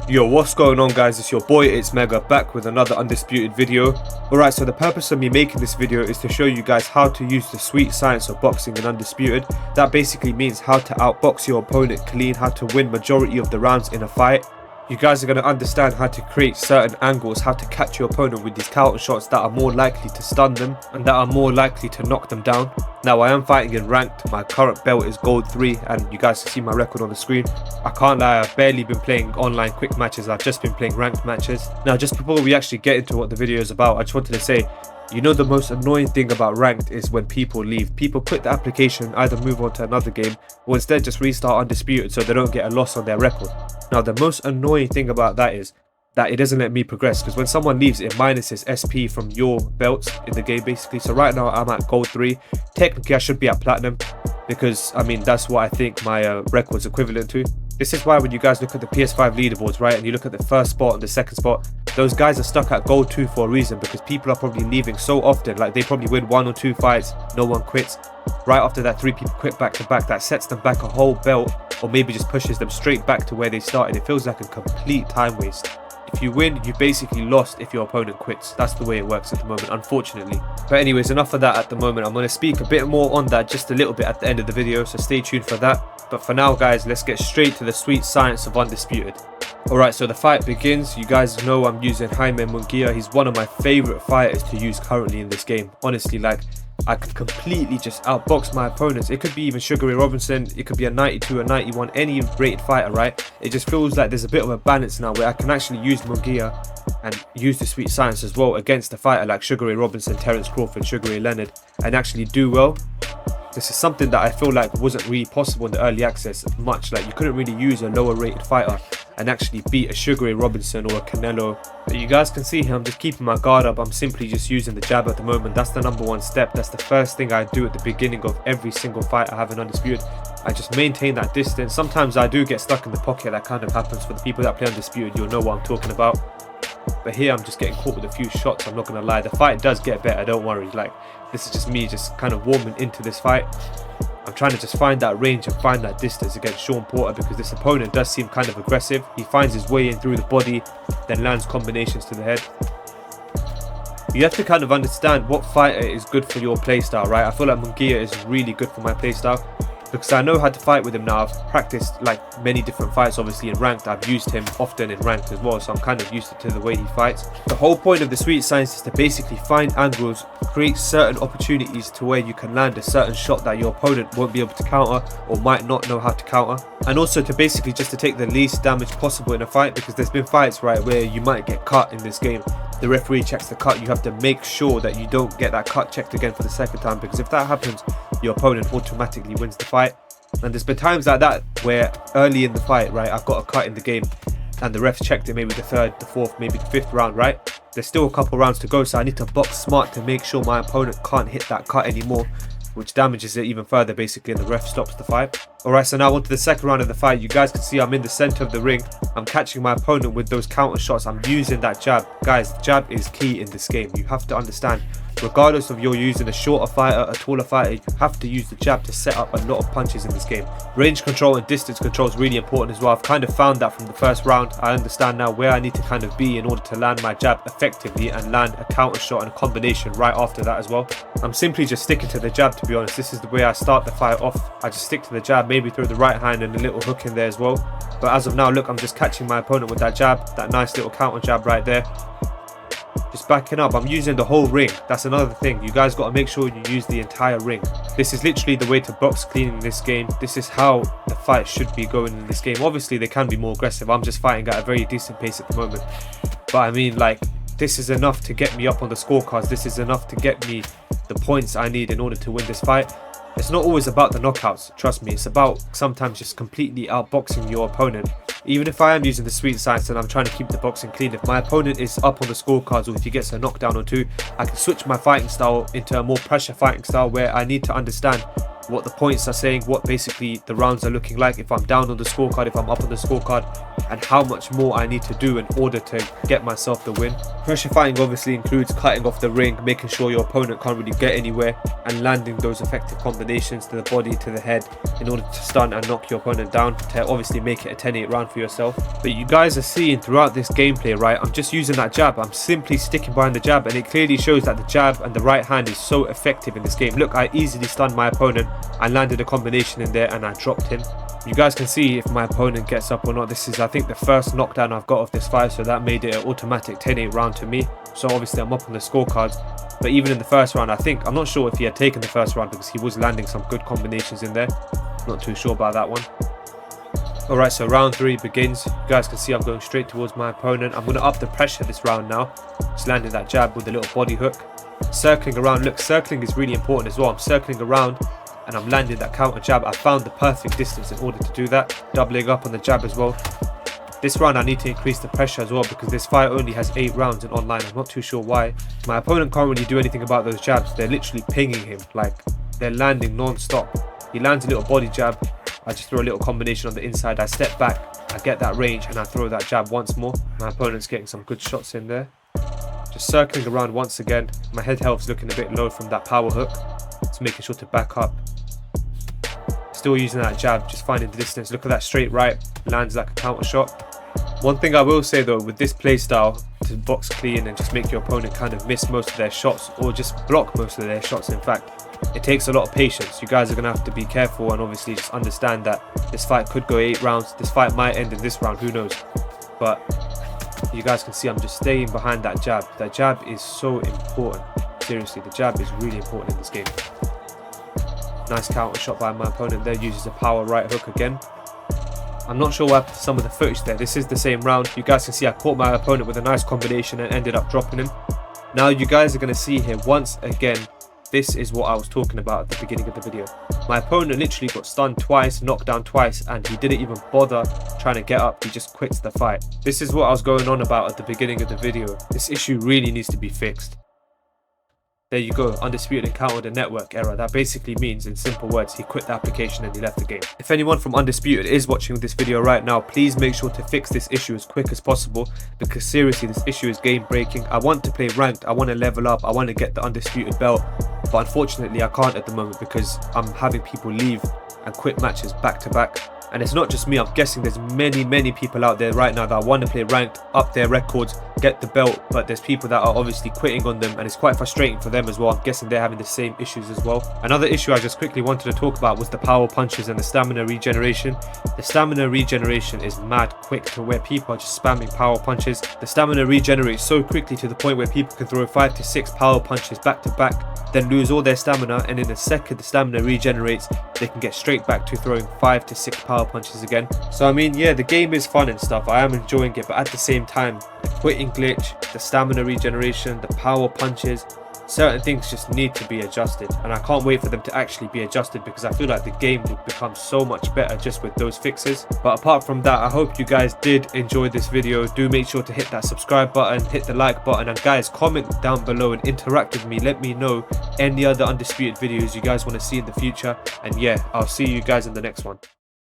Yo, what's going on guys, it's your boy EtzMegaa back with another Undisputed video. Alright, so the purpose of me making this video is to show you guys how to use the sweet science of boxing in Undisputed. That basically means how to outbox your opponent clean, how to win majority of the rounds in a fight. You guys are going to understand how to create certain angles, how to catch your opponent with these counter shots that are more likely to stun them and that are more likely to knock them down. Now I am fighting in ranked, my current belt is gold 3 and you guys can see my record on the screen. I can't lie, I've barely been playing online quick matches, I've just been playing ranked matches. Now just before we actually get into what the video is about, I just wanted to say, you know the most annoying thing about ranked is when people leave. People quit the application, either move on to another game or instead just restart Undisputed so they don't get a loss on their record. Now the most annoying thing about that is that it doesn't let me progress, because when someone leaves it minuses SP from your belts in the game basically. So right now I'm at gold 3, technically I should be at platinum because I mean that's what I think my record's equivalent to. This is why when you guys look at the PS5 leaderboards, right, and you look at the first spot and the second spot, those guys are stuck at gold 2 for a reason, because people are probably leaving so often. Like they probably win 1 or 2 fights, no one quits. Right after that 3 people quit back to back, that sets them back a whole belt or maybe just pushes them straight back to where they started. It feels like a complete time waste. If you win, you basically lost if your opponent quits. That's the way it works at the moment, unfortunately. But anyways, enough of that at the moment. I'm going to speak a bit more on that just a little bit at the end of the video, so stay tuned for that. But for now guys, let's get straight to the sweet science of Undisputed. Alright, so the fight begins. You guys know I'm using Jaime Munguia. He's one of my favourite fighters to use currently in this game. Honestly, like, I could completely just outbox my opponents. It could be even Sugar Ray Robinson, it could be a 92, a 91, any rated fighter, right? It just feels like there's a bit of a balance now where I can actually use Munguia and use the sweet science as well against a fighter like Sugar Ray Robinson, Terence Crawford, Sugar Ray Leonard, and actually do well. This is something that I feel like wasn't really possible in the early access much. Like you couldn't really use a lower rated fighter and actually beat a Sugar Ray Robinson or a Canelo. But you guys can see here, I'm just keeping my guard up. I'm simply just using the jab at the moment. That's the #1 step. That's the first thing I do at the beginning of every single fight I have in Undisputed. I just maintain that distance. Sometimes I do get stuck in the pocket. That kind of happens. For the people that play Undisputed, you'll know what I'm talking about. But here I'm just getting caught with a few shots, I'm not gonna lie. The fight does get better, don't worry. Like, this is just me just kind of warming into this fight. I'm trying to just find that range and find that distance against Sean Porter, because this opponent does seem kind of aggressive. He finds his way in through the body, then lands combinations to the head. You have to kind of understand what fighter is good for your playstyle, right? I feel like Munguia is really good for my playstyle, because I know how to fight with him now. I've practiced like many different fights obviously in ranked. I've used him often in ranked as well, so I'm kind of used to the way he fights. The whole point of the sweet science is to basically find angles, create certain opportunities to where you can land a certain shot that your opponent won't be able to counter or might not know how to counter, and also to basically just to take the least damage possible in a fight, because there's been fights, right, where you might get cut in this game. The referee checks the cut, you have to make sure that you don't get that cut checked again for the second time, because if that happens, your opponent automatically wins the fight. And there's been times like that where early in the fight, right, I've got a cut in the game and the refs checked it maybe the 3rd, the 4th, maybe the 5th round, right? There's still a couple rounds to go, so I need to box smart to make sure my opponent can't hit that cut anymore, which damages it even further basically, and the ref stops the fight. Alright, so now on to the second round of the fight. You guys can see I'm in the center of the ring. I'm catching my opponent with those counter shots. I'm using that jab. Guys, the jab is key in this game. You have to understand, regardless of you're using a shorter fighter, a taller fighter, you have to use the jab to set up a lot of punches in this game. Range control and distance control is really important as well. I've kind of found that from the first round. I understand now where I need to kind of be in order to land my jab effectively and land a counter shot and a combination right after that as well. I'm simply just sticking to the jab, to be honest. This is the way I start the fight off. I just stick to the jab, maybe throw the right hand and a little hook in there as well. But as of now, look, I'm just catching my opponent with that jab, that nice little counter jab right there. Just backing up. I'm using the whole ring. That's another thing. You guys got to make sure you use the entire ring. This is literally the way to box clean in this game. This is how the fight should be going in this game. Obviously, they can be more aggressive. I'm just fighting at a very decent pace at the moment. But I mean, like, this is enough to get me up on the scorecards. This is enough to get me the points I need in order to win this fight. It's not always about the knockouts, trust me. It's about sometimes just completely outboxing your opponent. Even if I am using the sweet science and I'm trying to keep the boxing clean, if my opponent is up on the scorecards or if he gets a knockdown or two, I can switch my fighting style into a more pressure fighting style where I need to understand what the points are saying, what basically the rounds are looking like, if I'm down on the scorecard, if I'm up on the scorecard, and how much more I need to do in order to get myself the win. Pressure fighting obviously includes cutting off the ring, making sure your opponent can't really get anywhere, and landing those effective combinations to the body, to the head, in order to stun and knock your opponent down, to obviously make it a 10-8 round for yourself. But you guys are seeing throughout this gameplay, right, I'm just using that jab. I'm simply sticking behind the jab, and it clearly shows that the jab and the right hand is so effective in this game. Look, I easily stunned my opponent. I landed a combination in there and I dropped him. You guys can see if my opponent gets up or not. This is, I think, the first knockdown I've got of this fight, so that made it an automatic 10-8 round to me. So obviously I'm up on the scorecards. But even in the first round, I'm not sure if he had taken the first round because he was landing some good combinations in there. Not too sure about that one. Alright, so round 3 begins. You guys can see I'm going straight towards my opponent. I'm going to up the pressure this round now. Just landing that jab with a little body hook. Circling around. Look, circling is really important as well. I'm circling around and I'm landing that counter jab. I found the perfect distance in order to do that. Doubling up on the jab as well. This round I need to increase the pressure as well because this fight only has 8 rounds in online. I'm not too sure why. My opponent can't really do anything about those jabs. They're literally pinging him. Like, they're landing non-stop. He lands a little body jab. I just throw a little combination on the inside. I step back. I get that range and I throw that jab once more. My opponent's getting some good shots in there. Just circling around once again. My head health's looking a bit low from that power hook. Just making sure to back up. Still using that jab, just finding the distance. Look at that straight right, lands like a counter shot. One thing I will say though, with this playstyle, to box clean and just make your opponent kind of miss most of their shots, or just block most of their shots in fact, it takes a lot of patience. You guys are going to have to be careful and obviously just understand that this fight could go 8 rounds. This fight might end in this round, who knows. But you guys can see I'm just staying behind that jab. That jab is so important. Seriously, the jab is really important in this game. Nice counter shot by my opponent there, uses a power right hook again. I'm not sure what happened to some of the footage there. This is the same round. You guys can see I caught my opponent with a nice combination and ended up dropping him. Now you guys are going to see here once again, this is what I was talking about at the beginning of the video. My opponent literally got stunned twice, knocked down twice, and he didn't even bother trying to get up. He just quits the fight. This is what I was going on about at the beginning of the video. This issue really needs to be fixed. There you go, Undisputed encountered a network error. That basically means, in simple words, he quit the application and he left the game. If anyone from Undisputed is watching this video right now, please make sure to fix this issue as quick as possible, because seriously, this issue is game breaking. I want to play ranked, I want to level up, I want to get the Undisputed belt, but unfortunately I can't at the moment because I'm having people leave and quit matches back to back. And it's not just me, I'm guessing there's many people out there right now that want to play ranked, up their records, get the belt, but there's people that are obviously quitting on them and it's quite frustrating for them as well. I'm guessing they're having the same issues as well. Another issue I just quickly wanted to talk about was the power punches and the stamina regeneration. The stamina regeneration is mad quick to where people are just spamming power punches. The stamina regenerates so quickly to the point where people can throw 5 to 6 power punches back to back, then lose all their stamina, and in a second the stamina regenerates, they can get straight back to throwing 5 to 6 power punches again. So I mean, yeah, the game is fun and stuff, I am enjoying it, but at the same time, the quitting glitch, the stamina regeneration, the power punches, certain things just need to be adjusted, and I can't wait for them to actually be adjusted because I feel like the game would become so much better just with those fixes. But apart from that, I hope you guys did enjoy this video. Do make sure to hit that subscribe button, hit the like button, and guys, comment down below and interact with me. Let me know any other Undisputed videos you guys want to see in the future, and yeah, I'll see you guys in the next one.